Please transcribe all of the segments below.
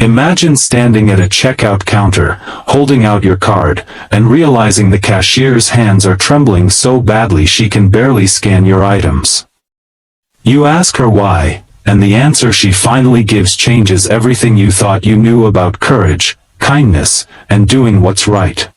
Imagine standing at a checkout counter, holding out your card, and realizing the cashier's hands are trembling so badly she can barely scan your items. You ask her why, and the answer she finally gives changes everything you thought you knew about courage, kindness, and doing what's right.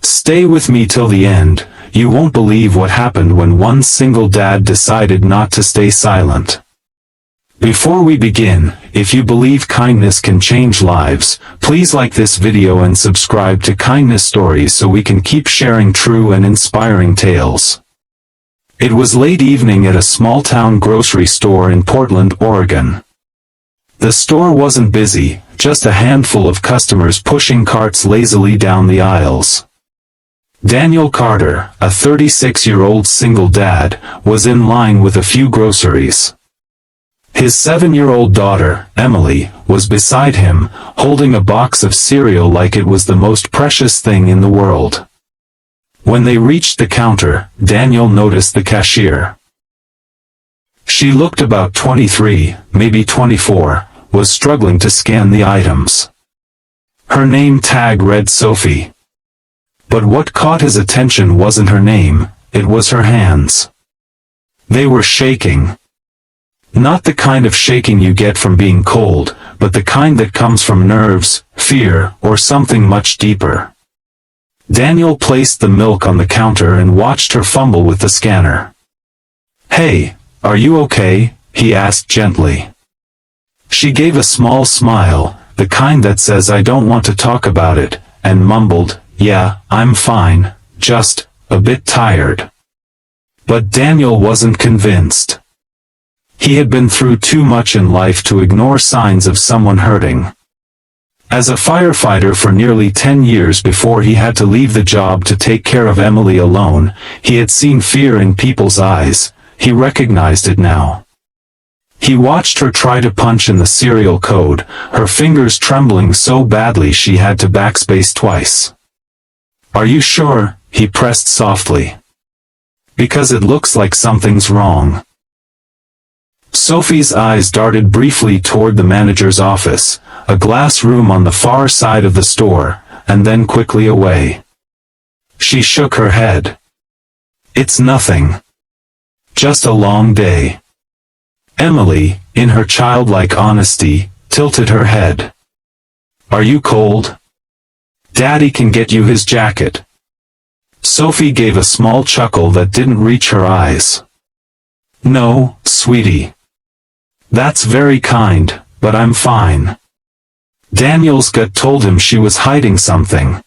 Stay with me till the end. You won't believe what happened when one single dad decided not to stay silent. Before we begin, if you believe kindness can change lives, please like this video and subscribe to Kindness Stories so we can keep sharing true and inspiring tales. It was late evening at a small-town grocery store in Portland, Oregon. The store wasn't busy, just a handful of customers pushing carts lazily down the aisles. Daniel Carter, a 36-year-old single dad, was in line with a few groceries. His 7-year-old daughter, Emily, was beside him, holding a box of cereal like it was the most precious thing in the world. When they reached the counter, Daniel noticed the cashier. She looked about 23, maybe 24, was struggling to scan the items. Her name tag read Sophie. But what caught his attention wasn't her name, it was her hands. They were shaking. Not the kind of shaking you get from being cold, but the kind that comes from nerves, fear, or something much deeper. Daniel placed the milk on the counter and watched her fumble with the scanner. "Hey, are you okay?" he asked gently. She gave a small smile, the kind that says I don't want to talk about it, and mumbled, "Yeah, I'm fine, just a bit tired." But Daniel wasn't convinced. He had been through too much in life to ignore signs of someone hurting. As a firefighter for nearly 10 years before he had to leave the job to take care of Emily alone, he had seen fear in people's eyes. He recognized it now. He watched her try to punch in the serial code, her fingers trembling so badly she had to backspace twice. "Are you sure?" he pressed softly. "Because it looks like something's wrong." Sophie's eyes darted briefly toward the manager's office, a glass room on the far side of the store, and then quickly away. She shook her head. "It's nothing. Just a long day." Emily, in her childlike honesty, tilted her head. "Are you cold? Daddy can get you his jacket." Sophie gave a small chuckle that didn't reach her eyes. "No, sweetie. That's very kind, but I'm fine." Daniel's gut told him she was hiding something.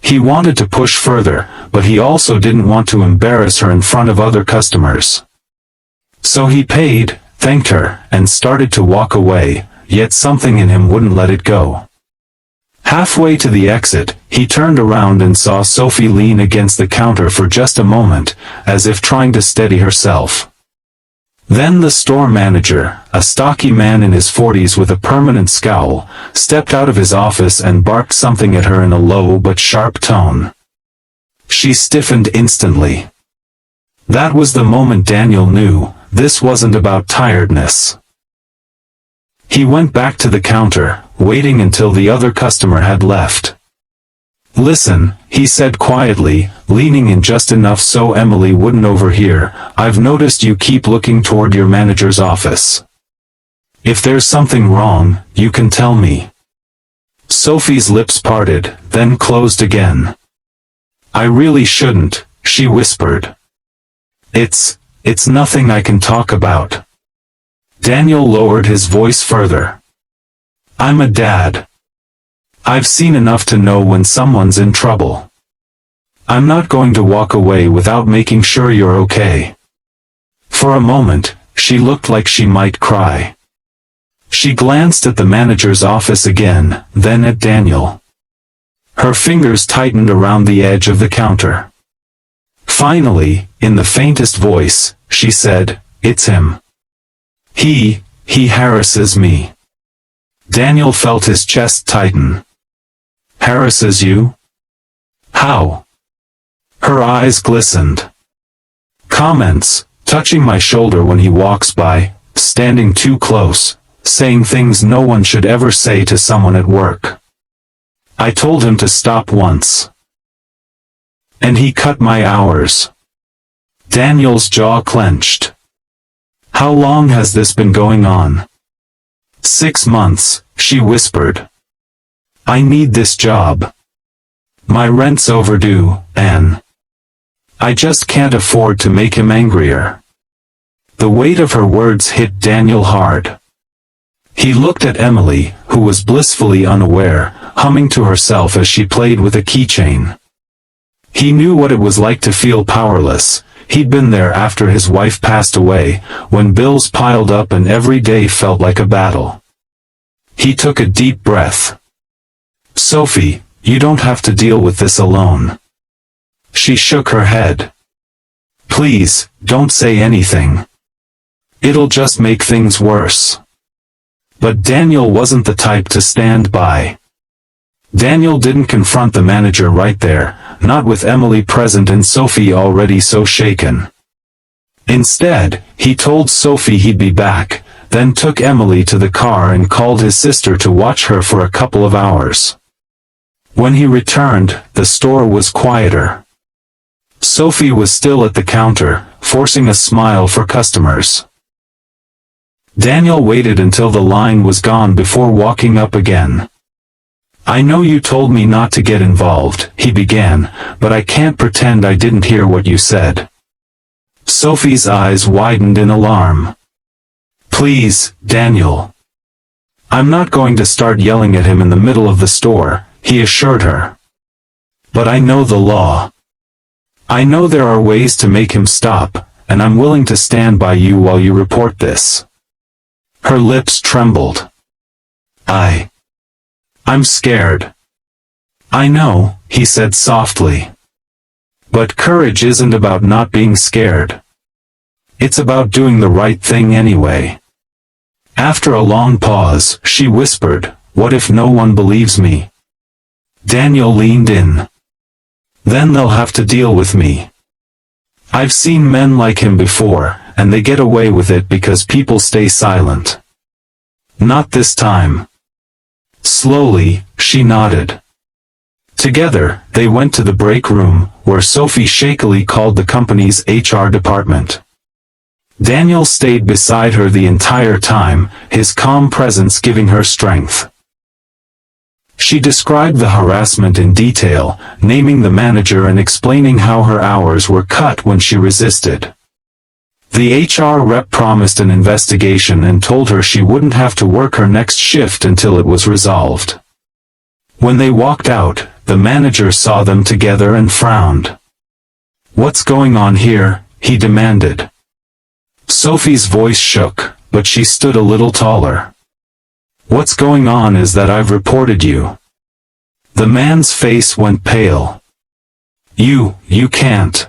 He wanted to push further, but he also didn't want to embarrass her in front of other customers. So he paid, thanked her, and started to walk away, yet something in him wouldn't let it go. Halfway to the exit, he turned around and saw Sophie lean against the counter for just a moment, as if trying to steady herself. Then the store manager, a stocky man in his 40s with a permanent scowl, stepped out of his office and barked something at her in a low but sharp tone. She stiffened instantly. That was the moment Daniel knew, this wasn't about tiredness. He went back to the counter, waiting until the other customer had left. "Listen," he said quietly, leaning in just enough so Emily wouldn't overhear, "I've noticed you keep looking toward your manager's office. If there's something wrong, you can tell me." Sophie's lips parted, then closed again. "I really shouldn't," she whispered. It's nothing I can talk about." Daniel lowered his voice further. "I'm a dad. I've seen enough to know when someone's in trouble. I'm not going to walk away without making sure you're okay." For a moment, she looked like she might cry. She glanced at the manager's office again, then at Daniel. Her fingers tightened around the edge of the counter. Finally, in the faintest voice, she said, "It's him. He harasses me." Daniel felt his chest tighten. "Harasses you? How?" Her eyes glistened. "Comments, touching my shoulder when he walks by, standing too close, saying things no one should ever say to someone at work. I told him to stop once. And he cut my hours. Daniel's jaw clenched. How long has this been going on? 6 months, she whispered. I need this job. My rent's overdue, Anne. I just can't afford to make him angrier. The weight of her words hit Daniel hard. He looked at Emily, who was blissfully unaware, humming to herself as she played with a keychain. He knew what it was like to feel powerless. He'd been there after his wife passed away, when bills piled up and every day felt like a battle. He took a deep breath. Sophie, you don't have to deal with this alone. She shook her head. Please, don't say anything. It'll just make things worse. But Daniel wasn't the type to stand by. Daniel didn't confront the manager right there, not with Emily present and Sophie already so shaken. Instead, he told Sophie he'd be back, then took Emily to the car and called his sister to watch her for a couple of hours. When he returned, the store was quieter. Sophie was still at the counter, forcing a smile for customers. Daniel waited until the line was gone before walking up again. I know you told me not to get involved, he began, but I can't pretend I didn't hear what you said. Sophie's eyes widened in alarm. Please, Daniel. I'm not going to start yelling at him in the middle of the store, he assured her. But I know the law. I know there are ways to make him stop, and I'm willing to stand by you while you report this. Her lips trembled. I'm scared. I know, he said softly. But courage isn't about not being scared. It's about doing the right thing anyway. After a long pause, she whispered, what if no one believes me? Daniel leaned in. Then they'll have to deal with me. I've seen men like him before, and they get away with it because people stay silent. Not this time. Slowly, she nodded. Together, they went to the break room, where Sophie shakily called the company's HR department. Daniel stayed beside her the entire time, his calm presence giving her strength. She described the harassment in detail, naming the manager and explaining how her hours were cut when she resisted. The HR rep promised an investigation and told her she wouldn't have to work her next shift until it was resolved. When they walked out, the manager saw them together and frowned. What's going on here? He demanded. Sophie's voice shook, but she stood a little taller. What's going on is that I've reported you. The man's face went pale. You can't.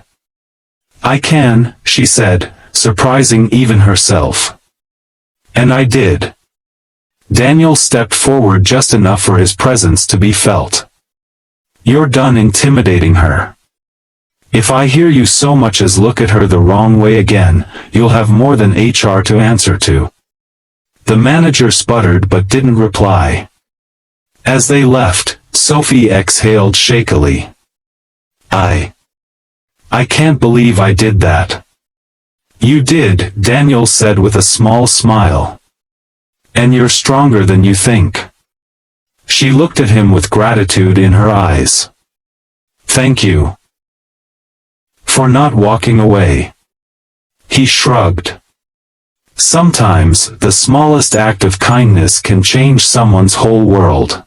I can, she said, surprising even herself. And I did. Daniel stepped forward just enough for his presence to be felt. You're done intimidating her. If I hear you so much as look at her the wrong way again, you'll have more than HR to answer to. The manager sputtered but didn't reply. As they left, Sophie exhaled shakily. I can't believe I did that. You did, Daniel said with a small smile. And you're stronger than you think. She looked at him with gratitude in her eyes. Thank you. For not walking away. He shrugged. Sometimes, the smallest act of kindness can change someone's whole world.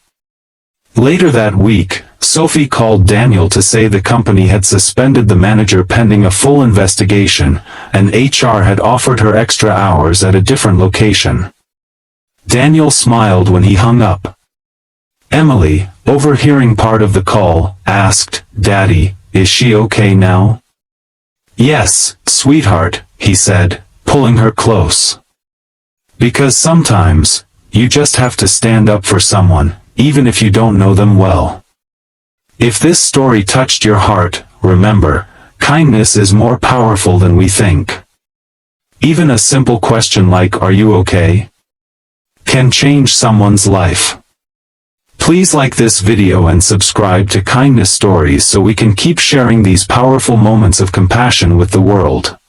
Later that week, Sophie called Daniel to say the company had suspended the manager pending a full investigation, and HR had offered her extra hours at a different location. Daniel smiled when he hung up. Emily, overhearing part of the call, asked, Daddy, is she okay now? Yes, sweetheart, he said, pulling her close. Because sometimes, you just have to stand up for someone, even if you don't know them well. If this story touched your heart, remember, kindness is more powerful than we think. Even a simple question like, are you okay? can change someone's life. Please like this video and subscribe to Kindness Stories so we can keep sharing these powerful moments of compassion with the world.